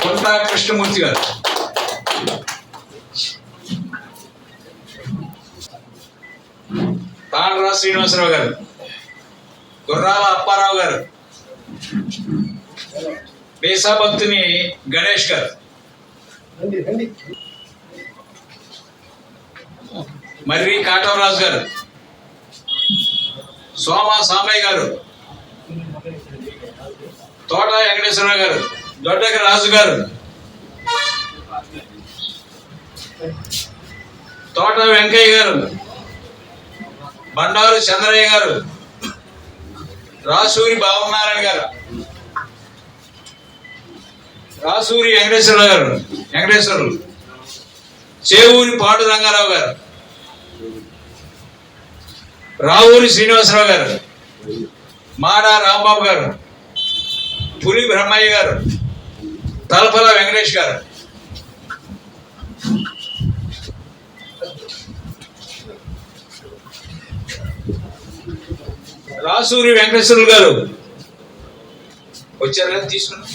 కొంత కృష్ణమూర్తి గారు, తాండ్రా శ్రీనివాసరావు గారు, గుర్రాల అప్పారావు గారు, బేసాభక్తుని గణేష్ గారు, మర్రి కాటవరాజు గారు, సోమ సాంబయ్య గారు, తోట వెంకటేశ్వరరావు గారు, దొడ్డకి రాజు గారు, తోట వెంకయ్య గారు, బండారు చంద్రయ్య గారు, రాసూరి బాబునారాయణ గారు, రాసూరి వెంకటేశ్వరరావు, చేవూరి పాడు రంగారావు గారు, రావూరి శ్రీనివాసరావు గారు, మాడా రాంబాబు గారు, పులి బ్రహ్మయ్య గారు, తలపల వెంకటేష్ గారు, రాసూరి వెంకటేశ్వరులు గారు వచ్చారు కదా, తీసుకున్నా.